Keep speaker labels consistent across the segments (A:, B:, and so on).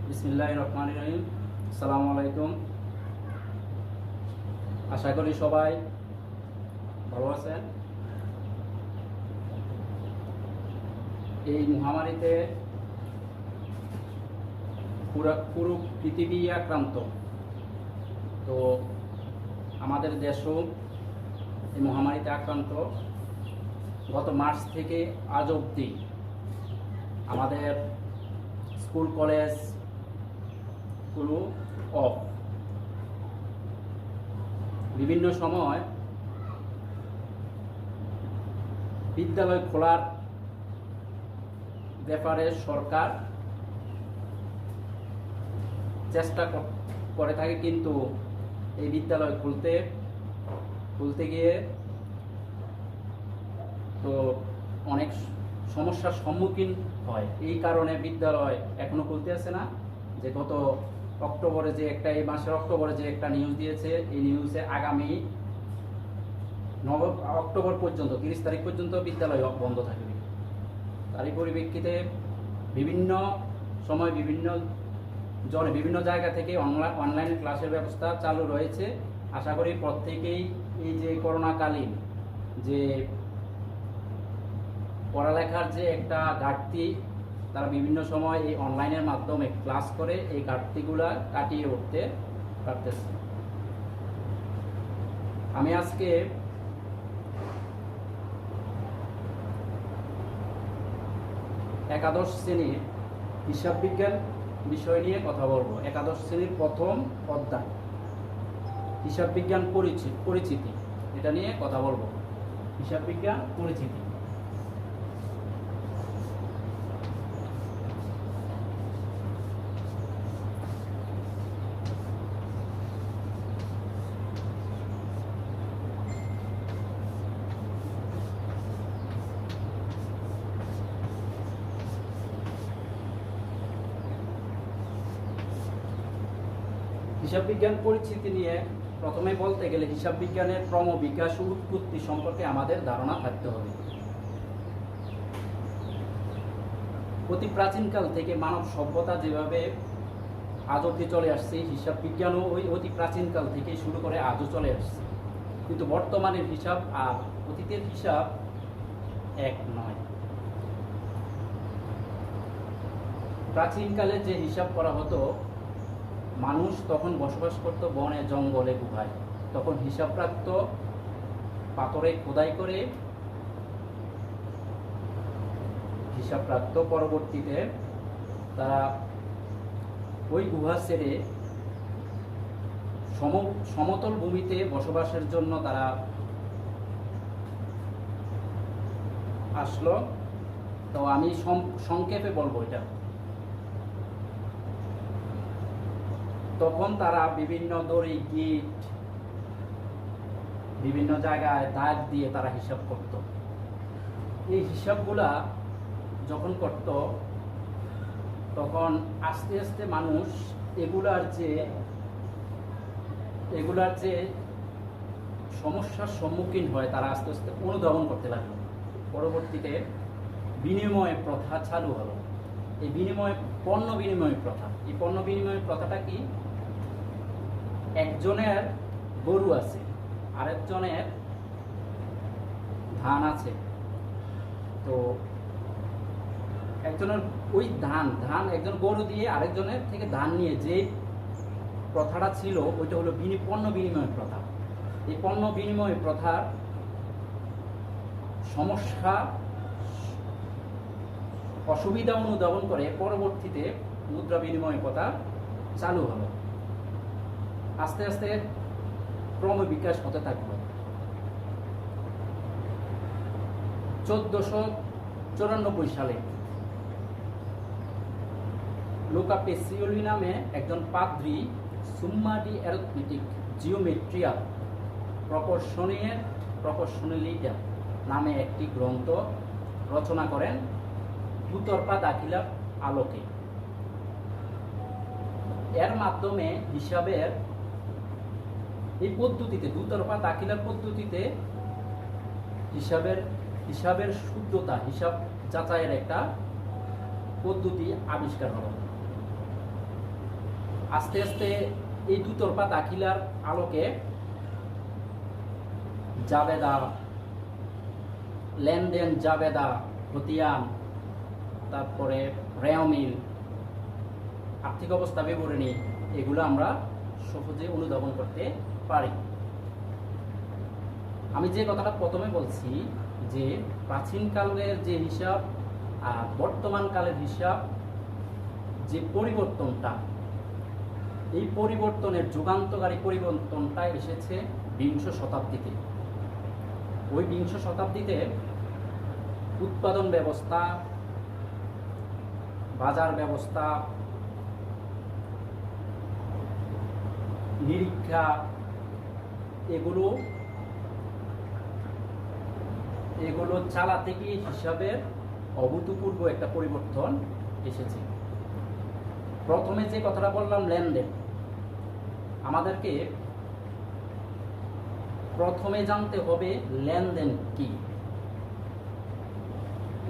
A: বিসমিল্লাহির রহমানির রহিম। আসসালামু আলাইকুম। আশা করি সবাই ভালো আছেন। এই মহামারীতে পুরো পৃথিবী আক্রান্ত। তো আমাদের দেশও এই মহামারীতে আক্রান্ত। গত মার্চ থেকে আজ অবধি আমাদের স্কুল কলেজগুলো অফ। বিভিন্ন সময় বিদ্যালয় খোলার ব্যাপারে সরকার চেষ্টা করে থাকে, কিন্তু এই বিদ্যালয় খুলতে গিয়ে তো অনেক সমস্যার সম্মুখীন হয়। এই কারণে বিদ্যালয় এখনো খুলতে আসে না। যে গত অক্টোবরে যে একটা, এই মাসের অক্টোবরে যে একটা নিউজ দিয়েছে, এই নিউজে আগামী 9 অক্টোবর পর্যন্ত 30 তারিখ পর্যন্ত বিদ্যালয় বন্ধ থাকবে। তারই পরিপ্রেক্ষিতে বিভিন্ন সময় বিভিন্ন জায়গা থেকে অনলাইন ক্লাসের ব্যবস্থা চালু রয়েছে। আশা করি প্রত্যেকেই এই যে করোনাকালীন যে পড়ালেখার যে একটা ঘাটতি, তারা বিভিন্ন সময় এই অনলাইনের মাধ্যমে ক্লাস করে এই ঘাটতিগুলা কাটিয়ে উঠতে পারতেছে। আমি আজকে একাদশ শ্রেণীর হিসাব বিজ্ঞান বিষয় নিয়ে কথা বলবো। একাদশ শ্রেণীর প্রথম অধ্যায় হিসাব বিজ্ঞান পরিচিতি, এটা নিয়ে কথা বলবো। হিসাব বিজ্ঞান পরিচিতি। হিসাব বিজ্ঞান পরিচিতি নিয়ে প্রথমে বলতে গেলে হিসাব বিজ্ঞানের ক্রমবিকাশ ও উৎপত্তি সম্পর্কে আমাদের ধারণা থাকতে হবে। অতি প্রাচীনকাল থেকে মানব সভ্যতা যেভাবে আজ অবধি চলে আসছে, হিসাব বিজ্ঞানও ওই অতি প্রাচীনকাল থেকে শুরু করে আজও চলে আসছে। কিন্তু বর্তমানের হিসাব আর অতীতের হিসাব এক নয়। প্রাচীনকালে যে হিসাব করা হতো, মানুষ তখন বসবাস করত বনে জঙ্গলে গুহায়। তখন হিসাবপ্রাপ্ত পাথরে খোদাই করে হিসাবপ্রাপ্ত পরবর্তীতে তারা ওই গুহা ছেড়ে সমতল ভূমিতে বসবাসের জন্য তারা আসলো। তো আমি সংক্ষেপে বলবো এটা। তখন তারা বিভিন্ন দড়ি, গিট, বিভিন্ন জায়গায় দাগ দিয়ে তারা হিসাব করত। এই হিসাবগুলা যখন করত, তখন আস্তে আস্তে মানুষ এগুলার যে সমস্যার সম্মুখীন হয়, তারা আস্তে আস্তে অনুধাবন করতে লাগলো। পরবর্তীতে বিনিময় প্রথা চালু হলো। এই পণ্য বিনিময় প্রথা। এই পণ্য বিনিময় প্রথাটা কি? একজনের গরু আছে, আরেকজনের ধান আছে। তো একজনের ওই ধান একজন গরু দিয়ে আরেকজনের থেকে ধান নিয়ে যে প্রথাটা ছিল, ওইটা হলো পণ্য বিনিময় প্রথা। এই পণ্য বিনিময় প্রথার সমস্যা অসুবিধা অনুধাবন করে পরবর্তীতে মুদ্রা বিনিময় প্রথা চালু হলো। আস্তে আস্তে ক্রমবিকাশ হতে থাকলো। 1494 সালে লুকা পেসিওলি নামে একজন পাদ্রী সুম্মা ডি অ্যারিথমেটিক জিওমেট্রিয়া প্রপরশনালিটা নামে একটি গ্রন্থ রচনা করেন দুতরফা দাখিলার আলোকে। এর মাধ্যমে হিসাবের এই পদ্ধতিতে, দুতরফা দাখিলার পদ্ধতিতে হিসাবের শুদ্ধতা, হিসাব যাচাইয়ের একটা পদ্ধতি আবিষ্কার হলো। আস্তে আস্তে এই দুতরফা দাখিলার আলোকে জাবেদা, লেনদেন জাবেদা, খতিয়ান, তারপরে রেওমিল, আর্থিক অবস্থা বিবরণী, এগুলো আমরা সহজে অনুধাবন করতে পারি। আমি যে কথাটা প্রথমে বলছি যে প্রাচীনকালের যে হিসাব আর বর্তমান কালের হিসাব যে পরিবর্তনটা, এই পরিবর্তনের যুগান্তকারী পরিবর্তনটা এসেছে বিংশ শতাব্দীতে। ওই বিংশ শতাব্দীতে উৎপাদন ব্যবস্থা, বাজার ব্যবস্থা, নিরীক্ষা, এগুলো চালাতে গিয়ে হিসাবের অভূতপূর্ব একটা পরিবর্তন এসেছে। প্রথমে যে কথাটা বললাম লেনদেন, আমাদেরকে প্রথমে জানতে হবে লেনদেন কি।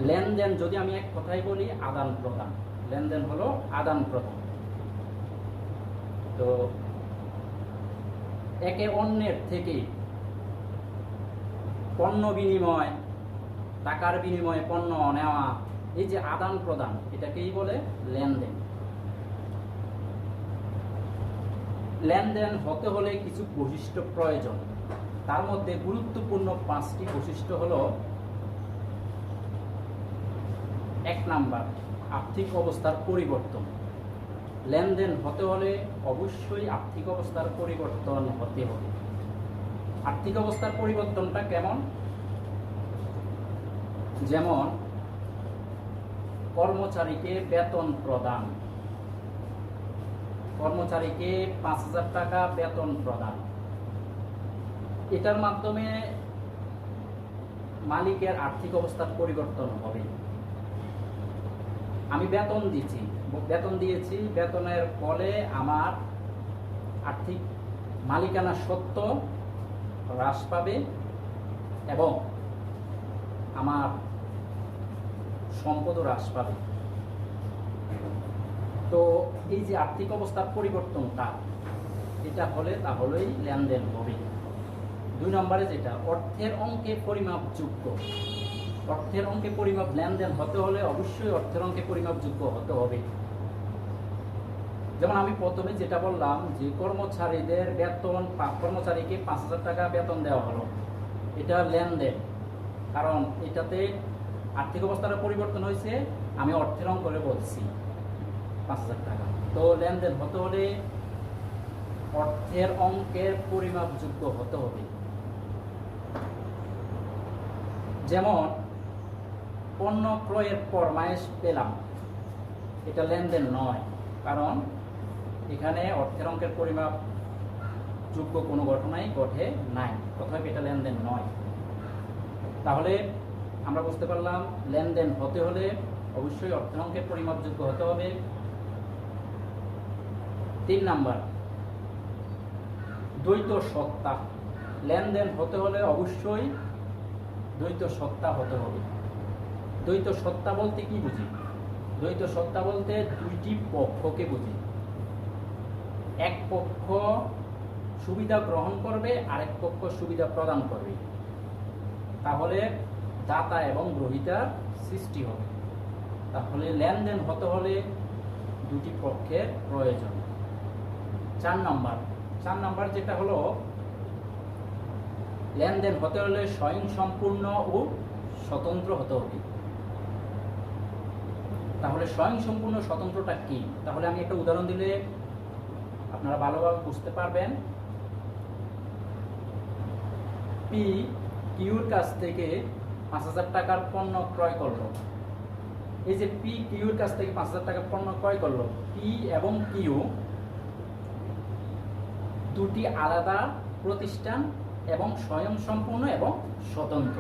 A: লেনদেন যদি আমি এক কথাই বলি আদান প্রদান, লেনদেন হলো আদান প্রদান। তো একে অন্যের থেকে পণ্য বিনিময়, টাকার বিনিময়ে পণ্য নেওয়া, এই যে আদান প্রদান, এটাকেই বলে লেনদেন। লেনদেন হতে হলে কিছু বৈশিষ্ট্য প্রয়োজন। তার মধ্যে গুরুত্বপূর্ণ 5টি বৈশিষ্ট্য হলো: 1 নাম্বার, আর্থিক অবস্থার পরিবর্তন। লেনদেন হতে হলে অবশ্যই আর্থিক অবস্থার পরিবর্তন হতে হবে। আর্থিক অবস্থার পরিবর্তনটা কেমন? যেমন কর্মচারীকে বেতন প্রদান, কর্মচারীকে 5,000 টাকা বেতন প্রদান, এটার মাধ্যমে মালিকের আর্থিক অবস্থার পরিবর্তন হবে। আমি বেতন দিয়েছি, বেতনের ফলে আমার আর্থিক মালিকানা সত্ত্ব হ্রাস পাবে এবং আমার সম্পদও হ্রাস পাবে। তো এই যে আর্থিক অবস্থার পরিবর্তনটা, এটা হলে তাহলেই লেনদেন হবে। 2 নম্বরে যেটা অর্থের অঙ্কে পরিমাপযোগ্য, অর্থের অঙ্কে পরিমাপ, লেনদেন হতে হলে অবশ্যই অর্থের অঙ্কে পরিমাপযোগ্য হতে হবে। যেমন আমি প্রথমে যেটা বললাম যে কর্মচারীদের বেতন, কর্মচারীকে 5,000 টাকা বেতন দেওয়া হলো, এটা লেনদেন, কারণ এটাতে আর্থিক অবস্থার পরিবর্তন হয়েছে, আমি অর্থের অঙ্ক করে বলছি 5,000 টাকা। তো লেনদেন হতে হলে অর্থের অঙ্কের পরিমাপযোগ্য হতে হবে। যেমন পণ্য ক্রয়ের পর মাস পেলাম, এটা লেনদেন নয়, কারণ এখানে অর্থের অঙ্কের পরিমাপ যোগ্য কোনো ঘটনাই ঘটে নাই, অতএব এটা লেনদেন নয়। তাহলে আমরা বুঝতে পারলাম লেনদেন হতে হলে অবশ্যই অর্থের অঙ্কের পরিমাপযোগ্য হতে হবে। 3 নাম্বার, দ্বৈত সত্তা। লেনদেন হতে হলে অবশ্যই দ্বৈত সত্তা হতে হবে। দ্বৈত সত্তা বলতে কি বুঝি? দ্বৈত সত্তা বলতে দুইটি পক্ষকে বুঝি। এক পক্ষ সুবিধা গ্রহণ করবে, আরেক পক্ষ সুবিধা প্রদান করবে, তাহলে দাতা এবং গ্রহীতার সৃষ্টি হবে। তাহলে লেনদেন হতে হলে দুটি পক্ষের প্রয়োজন। 4 নাম্বার যেটা হলো লেনদেন হতে হলে স্বয়ংসম্পূর্ণ ও স্বতন্ত্র হতে হবে। তাহলে স্বয়ংসম্পূর্ণ স্বতন্ত্রটা কি? তাহলে আমি একটা উদাহরণ দিলে আপনারা ভালোভাবে বুঝতে পারবেন। পি কিউর কাছ থেকে 5,000 টাকার পণ্য ক্রয় করলো। এই যে পি কিউর কাছ থেকে 5,000 টাকার পণ্য ক্রয় করলো, পি এবং কিউ দুটি আলাদা প্রতিষ্ঠান এবং স্বয়ংসম্পূর্ণ এবং স্বতন্ত্র।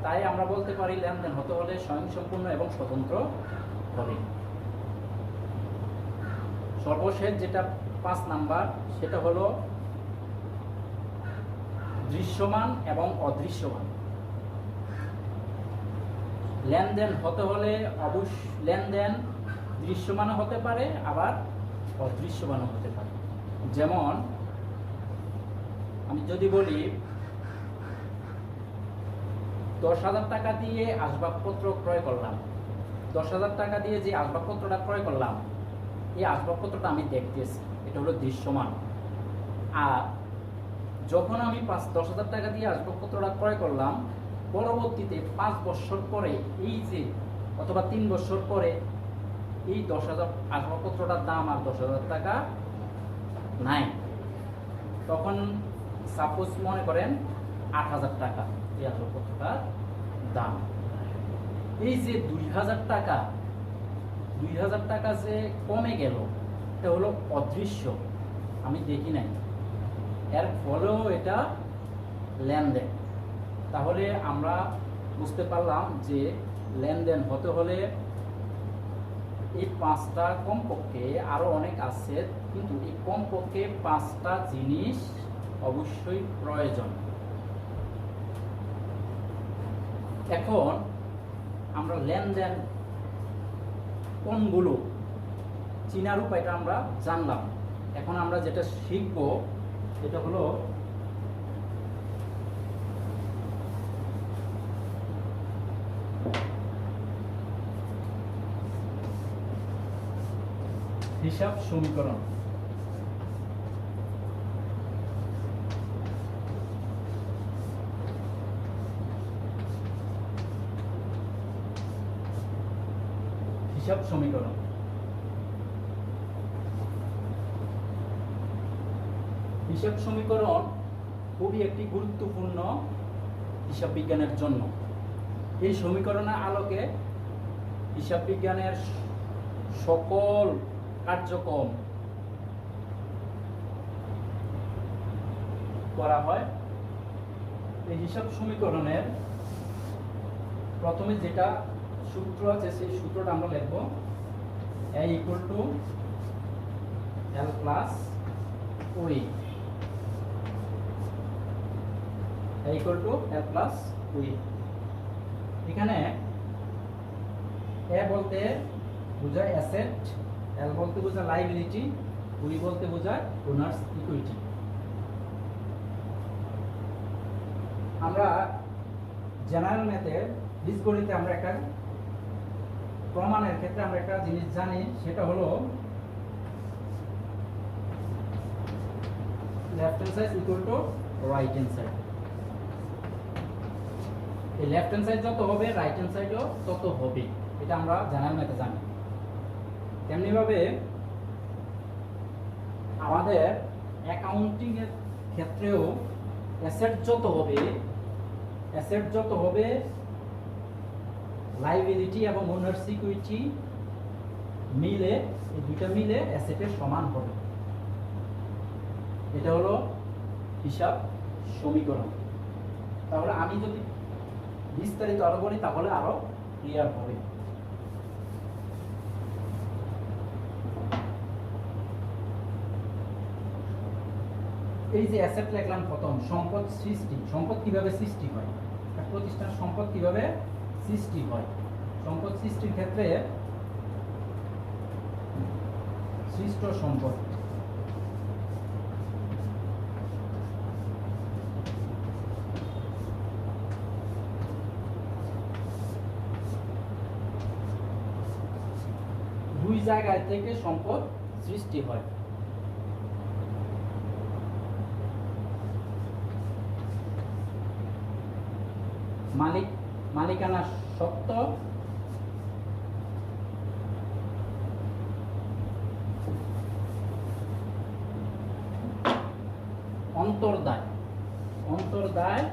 A: তাই আমরা বলতে পারি লেনদেন হতে হলে স্বয়ংসম্পূর্ণ এবং স্বতন্ত্র হবে। সর্বশেষ যেটা 5 নাম্বার, সেটা হলো দৃশ্যমান এবং অদৃশ্যমান। লেনদেন হতে হলে লেনদেন দৃশ্যমান হতে পারে, আবার অদৃশ্যমান হতে পারে। যেমন আমি যদি বলি 10,000 টাকা দিয়ে আসবাবপত্র ক্রয় করলাম, 10,000 টাকা দিয়ে যে আসবাবপত্রটা ক্রয় করলাম, এই আসবাবপত্রটা আমি দেখতেছি, এটা হলো দৃশ্যমান। আর যখন আমি 10,000 টাকা দিয়ে আসবাবপত্রটা ক্রয় করলাম, পরবর্তীতে 5 বছর পরে এই যে, অথবা 3 বছর পরে এই 10,000 আসবাবপত্রটার দাম আর 10,000 টাকা নাই, তখন সাপোজ মনে করেন 8,000 টাকা এই আসবাবপত্রটার দাম। এই যে 2,000 টাকা, 2,000 টাকা যে কমে গেল, এটা হলো অদৃশ্য, আমি দেখি নাই, এর ফলেও এটা লেনদেন। তাহলে আমরা বুঝতে পারলাম যে লেনদেন হতে হলে এই 5টা, কমপক্ষে আরো অনেক আছে, কিন্তু এই কমপক্ষে 5টা জিনিস অবশ্যই প্রয়োজন। এখন আমরা লেনদেন কোনগুলো চিনার উপায়টা আমরা জানলাম। এখন আমরা যেটা শিখব এটা হলো হিসাব সমীকরণ। হিসাব সমীকরণ হিসাব সমীকরণ খুবই একটি গুরুত্বপূর্ণ হিসাব বিজ্ঞানের জন্য। এই সমীকরণের আলোকে হিসাব বিজ্ঞানের সকল কার্যক্রম করা হয়। এই হিসাব সমীকরণের প্রথমে যেটা সূত্র আছে, সেই সূত্রটা আমরা লিখব a equal to l plus o, a equal to l plus o। এখানে a বলতে বোঝায় অ্যাসেট, l বলতে বোঝায় লাইবিলিটি, o বলতে বোঝায় ওনার্স ইকুইটি। আমরা জেনারেল ম্যাথে, বীজগণিতে আমরা একটা প্রমাণের ক্ষেত্রে আমরা একটা জিনিস জানি, সেটা হলো left hand side equal to right hand side. এই লেফট হ্যান্ড সাইড যত হবে, রাইট হ্যান্ড সাইডও তত হবে, এটা আমরা জেনারেল ম্যাথে জানি। তেমনি ভাবে আমাদের অ্যাকাউন্টিং এর ক্ষেত্রেও অ্যাসেট যত হবে লাইবিলিটি এবং ওনার্স ইকুইটি মিলে, এই দুইটা মিলে অ্যাসেটের সমান হবে। এটা হলো হিসাব সমীকরণ। তাহলে আমি যদি বিস্তারিত আরো বলি তাহলে আরো ক্লিয়ার হবে। এই যে অ্যাসেট লিখলাম, প্রথম সম্পদ সৃষ্টি। সম্পদ কিভাবে সৃষ্টি হয়, প্রতিষ্ঠান সম্পদ কিভাবে সৃষ্টি হয়। সম্পদ সৃষ্টির ক্ষেত্রে সৃষ্ট সম্পদ, দুই জায়গায় থেকে সম্পদ সৃষ্টি হয়। মালিকানা সত্ত্ব, অন্তর্দায়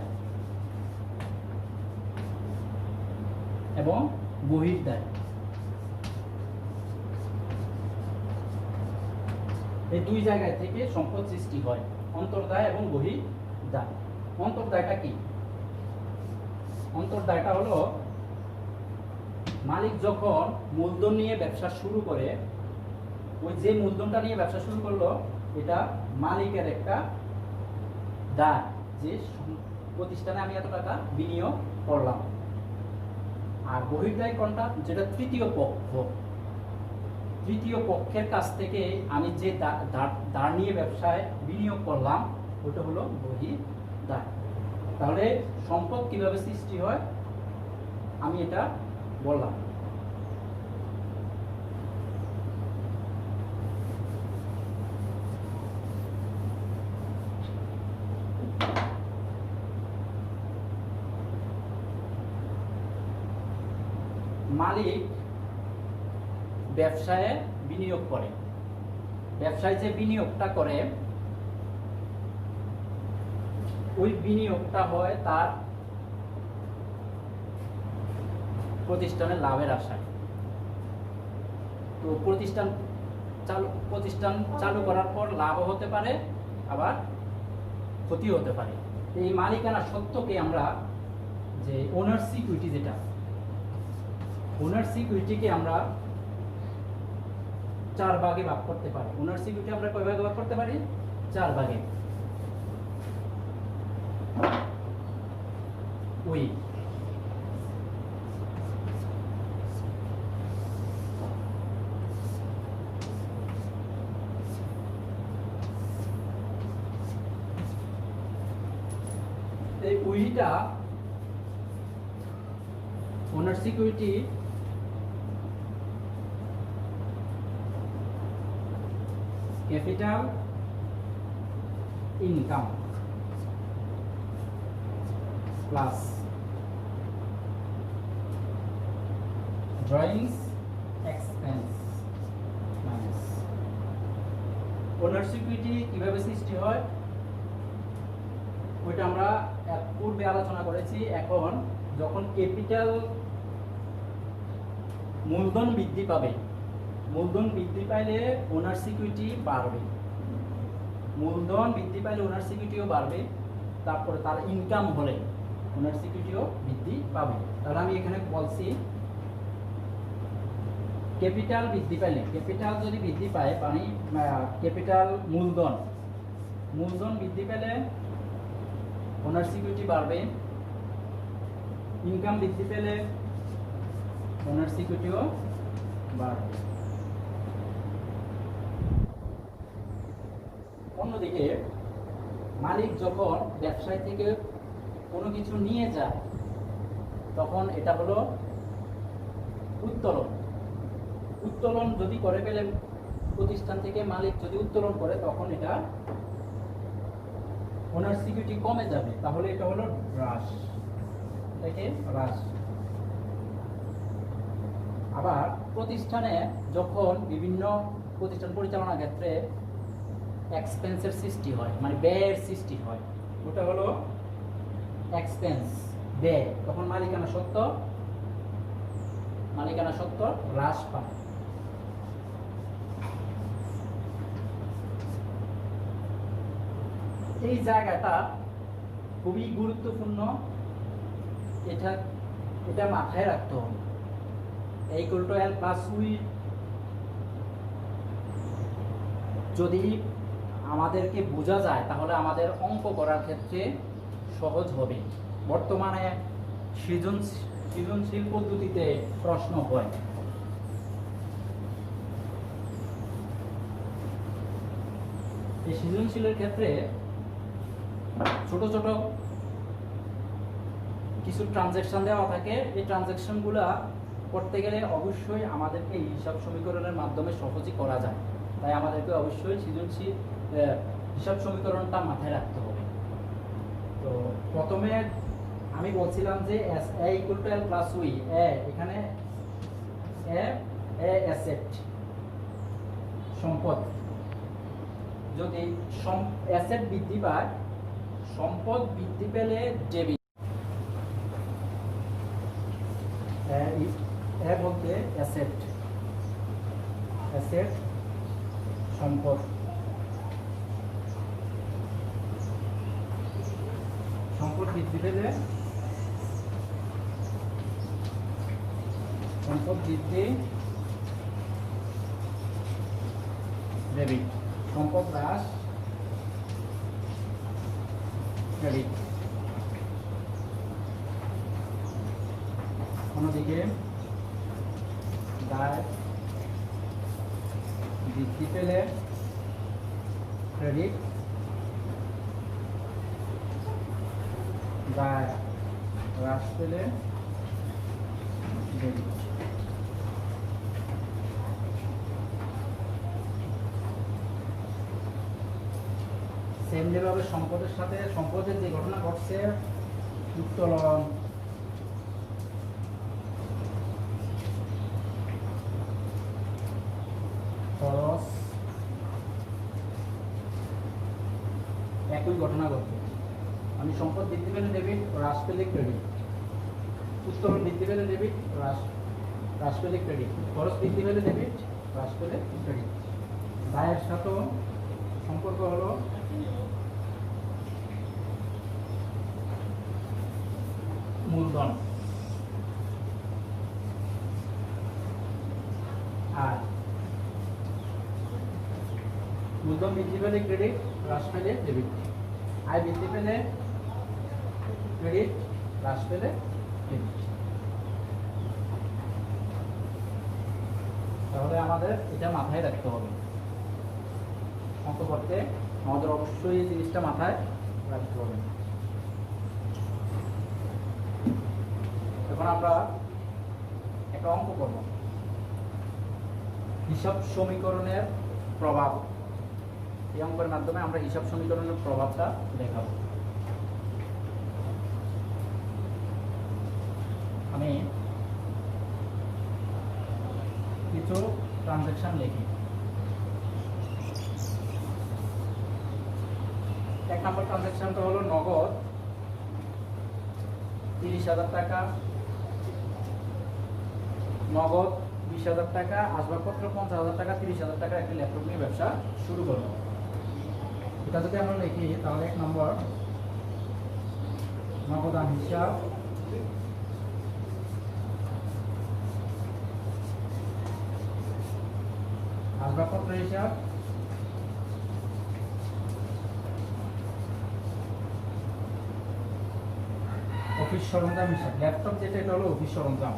A: এবং বহির্দায়। এই দুই জায়গায় থেকে সম্পদ সৃষ্টি হয়, অন্তর্দায় এবং বহির্দায়। অন্তর্দায়টা কি? অন্তর্দায়টা হলো মালিক যখন মূলধন নিয়ে ব্যবসা শুরু করে, ওই যে মূলধনটা নিয়ে ব্যবসা শুরু করলো, এটা মালিকের একটা দায়, যে প্রতিষ্ঠানে আমি এত টাকা বিনিয়োগ করলাম। আর বহির্দায় কোনটা? যেটা তৃতীয় পক্ষ, তৃতীয় পক্ষের কাছ থেকে আমি যে ধার নিয়ে ব্যবসায় বিনিয়োগ করলাম ওটা হলো বহির্দায়। তাহলে সম্পদ কিভাবে সৃষ্টি হয় আমি এটা বললাম। মালিক ব্যবসায় বিনিয়োগ করে, ব্যবসায় যে বিনিয়োগটা করে ওই বিনিয়োগটা হয় তার প্রতিষ্ঠানের লাভের আশায়। তো প্রতিষ্ঠান চালু করার পর লাভও হতে পারে আবার ক্ষতিও হতে পারে। এই মালিকানা সত্ত্বকে আমরা যে ওনার্স ইকুইটি, যেটা ওনার্স ইকুইটিকে আমরা 4 ভাগে ভাগ করতে পারি। ওনার্স ইকুইটি আমরা কয় ভাগে ভাগ করতে পারি? 4 ভাগে। ওই উইটা owners equity capital income plus drawings expense minus. Owners equity কিভাবে সৃষ্টি হয় ওইটা আমরা পূর্বে আলোচনা করেছি। এখন যখন ক্যাপিটাল মূলধন বৃদ্ধি পাবে, মূলধন বৃদ্ধি পাইলে ওনার্স ইকুইটি বাড়বে, মূলধন বৃদ্ধি পাইলে ওনার্স ইকুইটিও বাড়বে, তারপরে তার ইনকাম হলে ওনার্স ইকুইটিও বৃদ্ধি পাবে। তাহলে আমি এখানে বলছি ক্যাপিটাল বৃদ্ধি পাইলে, ক্যাপিটাল যদি বৃদ্ধি পায় মানে ক্যাপিটাল মূলধন বৃদ্ধি পেলে ওনার্স ইকুইটি বাড়বে, ইনকাম বৃদ্ধি পেলে ওনার্স ইকুইটিও বাড়বে। অন্যদিকে মালিক যখন ব্যবসায় থেকে কোনো কিছু নিয়ে যায় তখন এটা হলো উত্তোলন। উত্তোলন যদি করে ফেলে প্রতিষ্ঠান থেকে মালিক যদি উত্তোলন করে তখন এটা ওনার সিকিউরিটি কমে যাবে, তাহলে এটা হলো হ্রাস, এটাকে হ্রাস। আবার প্রতিষ্ঠানে যখন বিভিন্ন প্রতিষ্ঠান পরিচালনার ক্ষেত্রে এক্সপেন্সের সৃষ্টি হয় মানে ব্যয়ের সৃষ্টি হয় ওটা হলো এক্সপেন্স, ব্যয়, তখন মালিকানা সত্ত্ব হ্রাস পায়। এই জায়গাটা খুবই গুরুত্বপূর্ণ, এটা মাথায় রাখতে হবে। A=L+U যদি আমাদেরকে বোঝা যায় তাহলে আমাদের অঙ্ক করার ক্ষেত্রে সহজ হবে। বর্তমানে সৃজনশীল পদ্ধতিতে প্রশ্ন হয়, এই সৃজনশীলের ক্ষেত্রে ছোট ছোট কিছু ট্রানজ্যাকশন দেওয়া থাকে। এই ট্রানজ্যাকশনগুলো করতে গেলে অবশ্যই আমাদেরকে এই হিসাব সমীকরণের মাধ্যমে সহজে করা যায়, তাই আমাদেরকে অবশ্যই সৃজনশীল হিসাব সমীকরণটা মাথায় রাখতে হবে। তো প্রথমে আমি বলছিলাম যে A=L+U, এখানে অ্যাসেট সম্পদ, যদি অ্যাসেট বৃদ্ধি পায়, সম্পদ বৃদ্ধি পেলে ডেবিট, বলতে অ্যাসেট সম্পদ, সম্পদ বৃদ্ধি পেলে সম্পদ বৃদ্ধি ডেবিট, সম্পদ হ্রাস ক্রেডিট। অন্যদিকে দায় বৃদ্ধি পেলে ক্রেডিট, দায় হ্রাস পেলে ডেবিট। সেম যেভাবে সম্পদের সাথে সম্পদের যে ঘটনা ঘটছে, উত্তোলন, খরচ, একই ঘটনা ঘটবে। আমি সম্পদ বৃদ্ধি পেলে ডেবিট, হ্রাস পেলে ক্রেডিট। উত্তোলন বৃদ্ধি পেলে ডেবিট, হ্রাস পেলে ক্রেডিট। খরচ বৃদ্ধি পেলে ডেবিট, হ্রাস পেলে ক্রেডিট। দায়ের সাথেও সম্পর্ক হলো মূলধন, আর মূলধন বৃদ্ধি পেলে ক্রেডিট, হ্রাস পেলে ডেবিট। আয় বৃদ্ধি পেলে ক্রেডিট, হ্রাস পেলে ডেবিট। তাহলে আমাদের এটা মাথায় রাখতে হবে। অঙ্ক করতে আমাদের অবশ্যই এই জিনিসটা মাথায় রাখতে হবে। এখন আমরা একটা অঙ্ক করব, হিসাব সমীকরণের প্রভাব। এই অঙ্কের মাধ্যমে আমরা হিসাব সমীকরণের প্রভাবটা দেখাবো। আমি কিছু ট্রানজ্যাকশন লিখি। 1 নম্বর ট্রানজ্যাকশনটা হলো নগদ 30,000 টাকা, নগদ 20,000 টাকা, আসবাবপত্র 50,000 টাকা, 30,000 টাকা একটা ল্যাপটপ নিয়ে ব্যবসা শুরু করবো। এটা যদি আমরা লিখি তাহলে 1 নম্বর নগদান হিসাব, আসবাবপত্র হিসাব, অফিস সরঞ্জাম হিসাব। ল্যাপটপ যেটা এটা হলো অফিস সরঞ্জাম।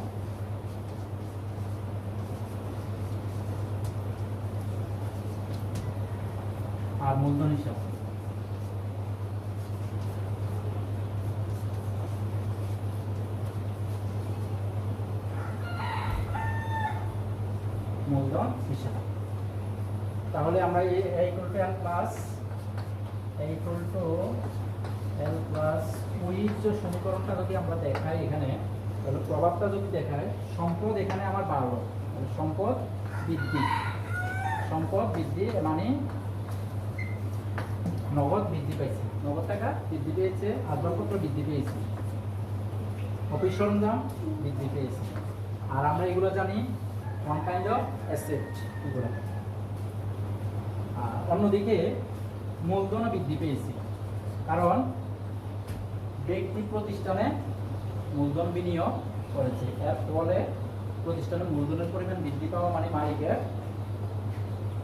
A: আর মূলধন হিসাব, মূলধন হিসাব। তাহলে আমরা এই L প্লাস ওই যে সমীকরণটা যদি আমরা দেখাই এখানে, তাহলে প্রভাবটা যদি দেখায়, সম্পদ এখানে আমার বাড়লো, সম্পদ বৃদ্ধি, সম্পদ বৃদ্ধি মানে নগদ বৃদ্ধি পাইছে, নগদ টাকা বৃদ্ধি পেয়েছে, আসবাবপত্র বৃদ্ধি পেয়েছে, অফিস সরঞ্জাম বৃদ্ধি পেয়েছে। আর আমরা এগুলো জানি ওয়ান কাইন্ড অফ অ্যাসেট এগুলো। অন্যদিকে মূলধনও বৃদ্ধি পেয়েছে, কারণ ব্যক্তি প্রতিষ্ঠানে মূলধন বিনিয়োগ করেছে। এর ফলে প্রতিষ্ঠানে মূলধনের পরিমাণ বৃদ্ধি পাওয়া মানে মালিকের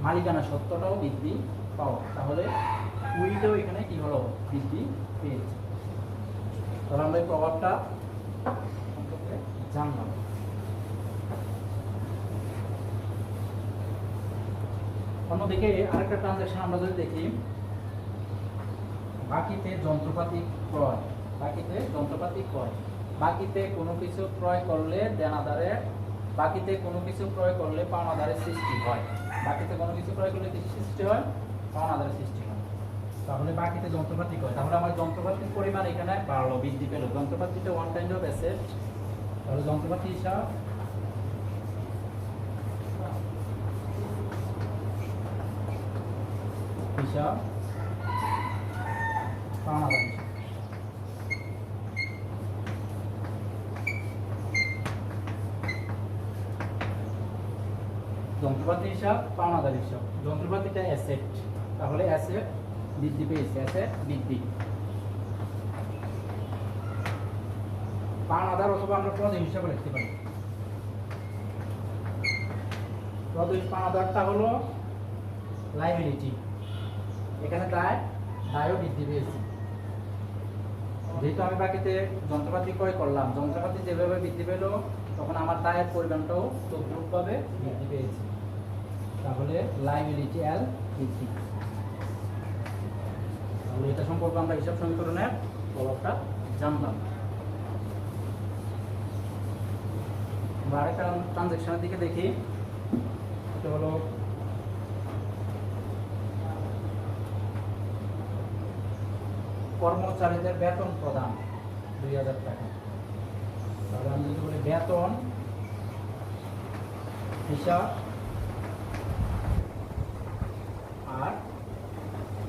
A: মালিকানা সত্ত্বটাও বৃদ্ধি পাওয়া। তাহলে উইটাও এখানে কি হলো, বৃদ্ধি পেয়েছে। তাহলে আমরা এই প্রভাবটা জানলাম। অন্যদিকে আরেকটা ট্রানজ্যাকশন আমরা যদি দেখি, বাকিতে যন্ত্রপাতি ক্রয়, বাকিতে যন্ত্রপাতি ক্রয়, বাকিতে কোনো কিছু ক্রয় করলে দেনাদারের, বাকিতে কোনো কিছু ক্রয় করলে পাওনাদারের সৃষ্টি হয়, বাকিতে কোনো কিছু ক্রয় করলে কি সৃষ্টি হয়, পাওনাদারের সৃষ্টি হয়। তাহলে বাকিতে যন্ত্রপাতি ক্রয়, তাহলে আমার যন্ত্রপাতির পরিমাণ এখানে বাড়লো, বৃদ্ধি পেল। যন্ত্রপাতিতে ওয়ান কাইন্ড অফ অ্যাসেট, তাহলে যন্ত্রপাতি হিসাব, পাওনাদার হিসাব। যন্ত্রপাতি হিসাব, পাওনাদার হিসাব। যন্ত্রপাতিটা অ্যাসেট, তাহলে অ্যাসেট বৃদ্ধি পেয়েছে, অ্যাসেট বৃদ্ধি। পাওনাদার অথবা আমরা প্রদেয় হিসাবে লিখতে পারি। প্রদেয় পাওনাদারটা হলো লাইবিলিটি, এখানে দায়ও বৃদ্ধি পেয়েছে। যেহেতু আমি বাকিতে যন্ত্রপাতি ক্রয় করলাম, যন্ত্রপাতি যেভাবে বৃদ্ধি পেল, তখন আমার দায়ের পরিমাণটাও তদ্রূপভাবে বৃদ্ধি পেয়েছে। তাহলে তাহলে লাইবিলিটি এল বৃদ্ধি। তাহলে এটা সম্পর্কে আমরা হিসাব সমীকরণের প্রভাবটা জানলাম। আমরা আরেকটা ট্রানজ্যাকশনের দিকে দেখি। এটা হলো কর্মচারীদের বেতন প্রদান 2000 টাকা। তাহলে আমি যদি বলি বেতন হিসাব আর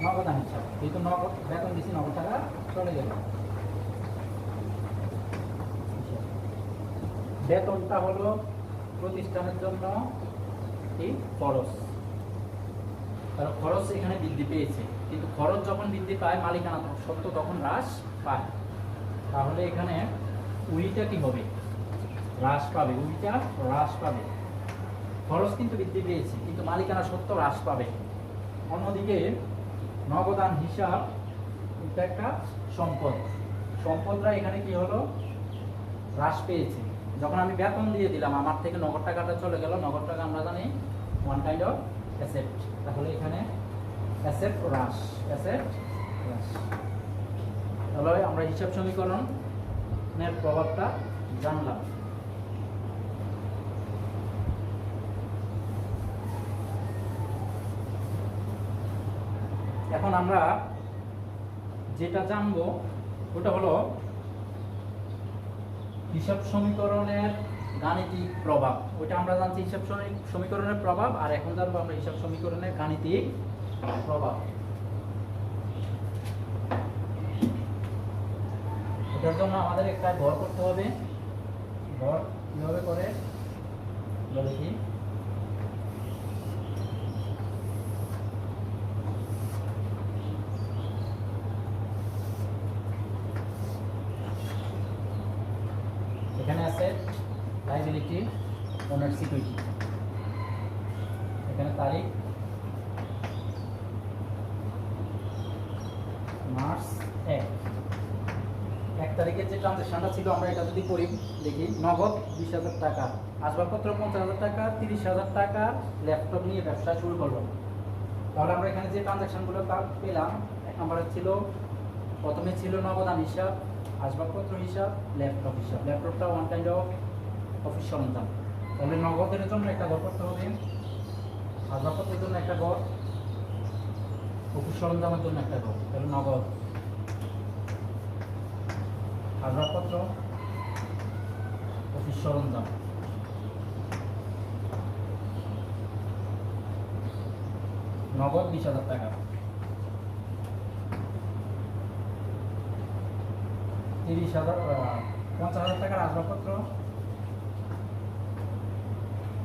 A: নগদান হিসাব, যেহেতু নগদ বেতন দিচ্ছি নগদ টাকা চলে গেল। বেতনটা হলো প্রতিষ্ঠানের জন্য এই খরচ, কারণ খরচ এখানে বৃদ্ধি পেয়েছে, কিন্তু খরচ যখন বৃদ্ধি পায় মালিকানা সত্ত্ব তখন হ্রাস পায়। তাহলে এখানে উইটা কি হবে? হ্রাস পাবে, উইটা হ্রাস পাবে। খরচ কিন্তু বৃদ্ধি পেয়েছে কিন্তু মালিকানা সত্ত্ব হ্রাস পাবে। অন্যদিকে নগদান হিসাব এটা একটা সম্পদ, সম্পদটা এখানে কি হলো? হ্রাস পেয়েছে। যখন আমি বেতন দিয়ে দিলাম আমার থেকে নগদ টাকাটা চলে গেল, নগদ টাকা আমরা জানি ওয়ান কাইন্ড অফ অ্যাসেট। তাহলে এখানে অ্যাসেট হ্রাস, অ্যাসেট হ্রাস। তাহলে আমরা হিসাব সমীকরণের প্রভাবটা জানলাম। এখন আমরা যেটা জানবো ওটা হলো হিসাব সমীকরণের গাণিতিক প্রভাব। ওইটা আমরা জানছি হিসাব সমীকরণের প্রভাব, আর এখন জানবো আমরা হিসাব সমীকরণের গাণিতিক প্রভাব। এটার জন্য আমাদের একটা ঘর করতে হবে। ঘর কিভাবে করে বলে কি? এখানে আছে লাইবিলিটি, ওনার্স ইকুইটি, এখানে তারিখ মার্চ 1 তারিখে যে ট্রানজ্যাকশনটা ছিল আমরা এটা যদি করি দেখি, নগদ 20,000 টাকা, আসবাবপত্র 50,000 টাকা, 30,000 টাকা, ল্যাপটপ নিয়ে ব্যবসা শুরু করলাম। তাহলে আমরা এখানে যে ট্রানজ্যাকশনগুলো পেলাম, এক নম্বরে ছিল, প্রথমে ছিল নগদান হিসাব, আসবাবপত্র হিসাব, ল্যাপটপ হিসাব। ল্যাপটপটা ওয়ান কাইন্ড অফ অফিস সরঞ্জাম। তাহলে নগদের জন্য একটা ঘর করতে হবে, আসবাবপত্রের জন্য একটা ঘর, অফিস সরঞ্জামের জন্য একটা ঘর। তাহলে নগদ, আসবাবপত্র, অফিস সরঞ্জাম। নগদ 20,000 টাকা, 50,000 টাকার আসবাবপত্র,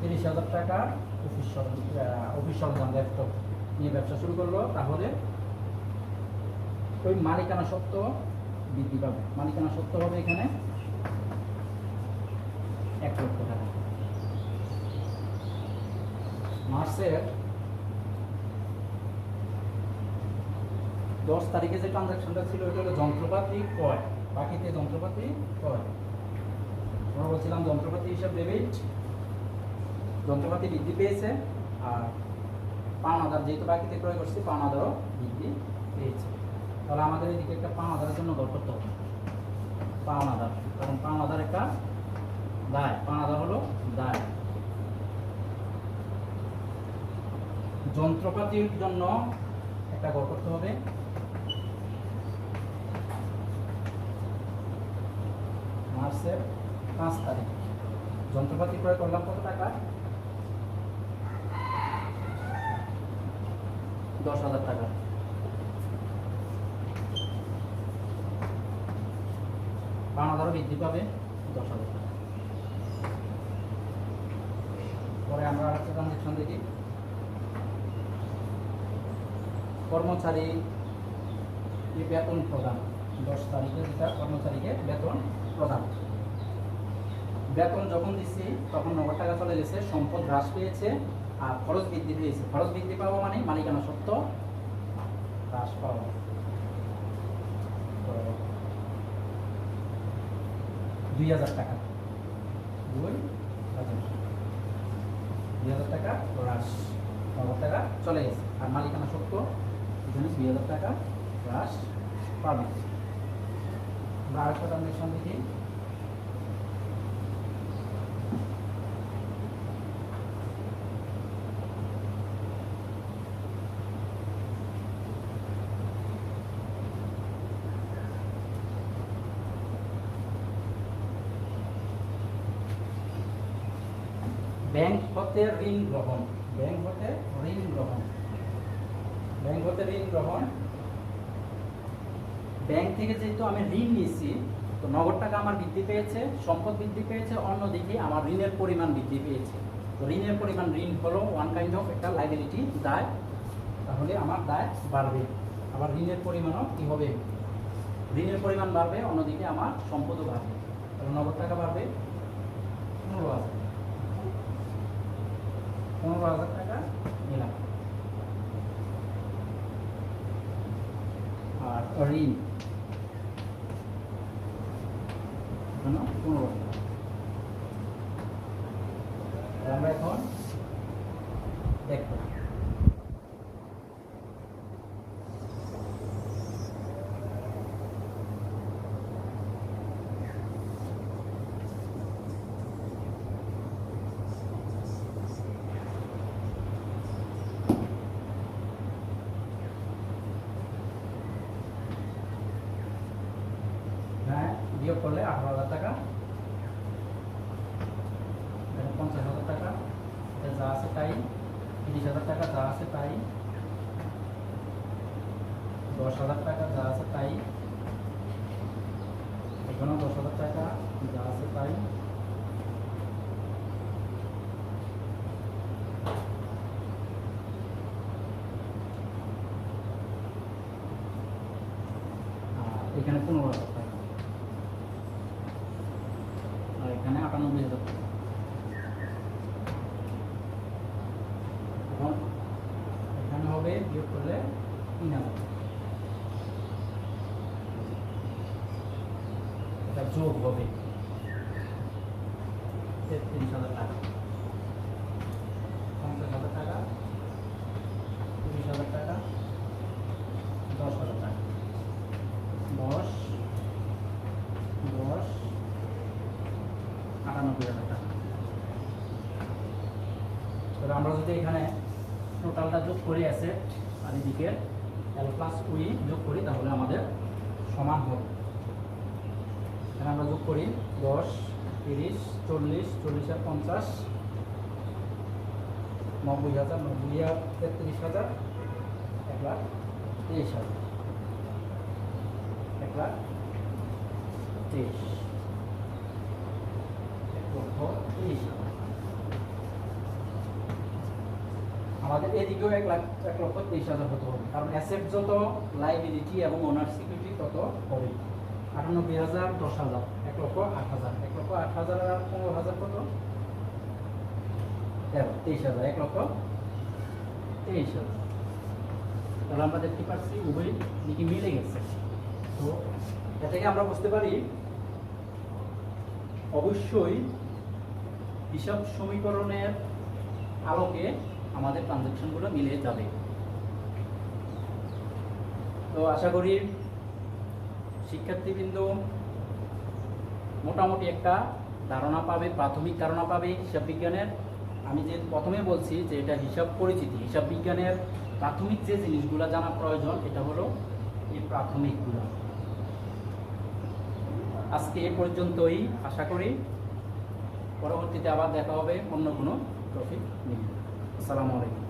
A: 30,000 টাকা অফিস সরঞ্জাম, ল্যাপটপ নিয়ে ব্যবসা শুরু করলো। তাহলে ওই মালিকানা সত্ত্ব বৃদ্ধি পাবে। মালিকানা সত্ত্ব হবে এখানে 1 লক্ষ টাকা। মার্চের 10 তারিখে যে ট্রানজ্যাকশনটা ছিল ওটা হলো যন্ত্রপাতি ক্রয়, বাকিতে যন্ত্রপাতি ক্রয়। আমরা বলছিলাম যন্ত্রপাতি হিসাব ডেবিট, যন্ত্রপাতি বৃদ্ধি পেয়েছে, আর পাওনাদার যেহেতু বাকিতে ক্রয় করছে পাওনাদারও বৃদ্ধি পেয়েছে। তাহলে আমাদের এদিকে একটা পাওনাদারের জন্য ঘর করতে হবে। পাওনাদার, কারণ পাওনাদার একটা দায়, পাওনাদার হলো দায়। যন্ত্রপাতির জন্য একটা ঘর করতে হবে। মার্চের 5 তারিখ যন্ত্রপাতি ক্রয় করলাম কত টাকা? 10,000 টাকা। পাওনাদারও বৃদ্ধি পাবে 10,000 টাকা। পরে আমরা আরেকটা ট্রানজ্যাকশন দেখি। কর্মচারী বেতন প্রদান 10 তারিখে, যেটা কর্মচারীকে বেতন প্রদান। বেতন যখন দিচ্ছি তখন নগদ টাকা চলে গেছে, সম্পদ হ্রাস পেয়েছে, আর খরচ বৃদ্ধি পেয়েছে। খরচ বৃদ্ধি পাওয়া মানে মালিকানা সত্ত্ব হ্রাস পাওয়া। 2,000 টাকা, 2,000 টাকা হ্রাস। 9,000 টাকা চলে গেছে। আর মালিকানা সত্ত্ব এখানে 2,000 টাকা হ্রাস পাবে। আমরা আরেকটা ট্রানজ্যাকশন দেখি। ব্যাংক হতে ঋণ গ্রহণ, ব্যাংক হতে ঋণ গ্রহণ, ব্যাংক হতে ঋণ গ্রহণ। ব্যাংক থেকে যেহেতু আমি ঋণ নিয়েছি, তো নগদ টাকা আমার বৃদ্ধি পেয়েছে, সম্পদ বৃদ্ধি পেয়েছে, অন্যদিকে আমার ঋণের পরিমাণ বৃদ্ধি পেয়েছে। তো ঋণের পরিমাণ, ঋণ হলো ওয়ান কাইন্ড অফ একটা লাইবিলিটি, দায়, তাহলে আমার দায় বাড়বে। আবার ঋণের পরিমাণও কী হবে, ঋণের পরিমাণ বাড়বে, অন্যদিকে আমার সম্পদও বাড়বে। তাহলে নগদ টাকা বাড়বে 15,000, 15,000 টাকা নিলাম। আর ঋণ 15,000। আমরা এখন দেখব বিয়োগ করলে 18,000 টাকা, 50,000 টাকা যা আছে তাই, 30,000 টাকা যা আছে তাই, 10,000 টাকা যা আছে তাই, এখানেও 10,000 টাকা যা আছে তাই, এখানে 15,000 টাকা, আর এখানে 98,000 টাকা। এখন এখানে হবে বিয়োগ করলে 3,000, এটা যোগ হবে 33,000 টাকা, 50,000 টাকা, 30,000 টাকা, 10,000 টাকা, 10, 98,000 টাকা। তবে আমরা যদি এখানে টোটালটা যোগ করি অ্যাসেট আর এদিকে L+OE যোগ করি, তাহলে আমাদের সমান হবে। এখানে আমরা যোগ করি 10, 30, 40, 40 আর 50, 90,000, 90 আর 33,000, 1,23,000, 1,23,000, 1,30,000। আমাদের এদিকেও 1,23,000 হতে হবে, কারণ অ্যাসেট যত, লাইবিলিটি এবং ওনার সিকিউরিটি তত হবে। 98,000, 10,000, 1,08,000, 1,08,000 আর 15,000 কত, 23,000, 1,23,000। তাহলে আমরা দেখতে পাচ্ছি উভয় দিকে মিলে গেছে। তো এ থেকে আমরা বুঝতে পারি অবশ্যই হিসাব সমীকরণের আলোকে আমাদের ট্রানজ্যাকশনগুলো মিলে যাবে। তো আশা করি শিক্ষার্থীবৃন্দ মোটামুটি একটা ধারণা পাবে, প্রাথমিক ধারণা পাবে হিসাব বিজ্ঞানের। আমি যে প্রথমে বলছি যে এটা হিসাব পরিচিতি, হিসাব বিজ্ঞানের প্রাথমিক যে জিনিসগুলো জানা প্রয়োজন, এটা হলো এই প্রাথমিকগুলো। আজকে এ পর্যন্তই, আশা করি পরবর্তীতে আবার দেখা হবে অন্য কোনো টপিক নিয়ে। আসসালামু আলাইকুম।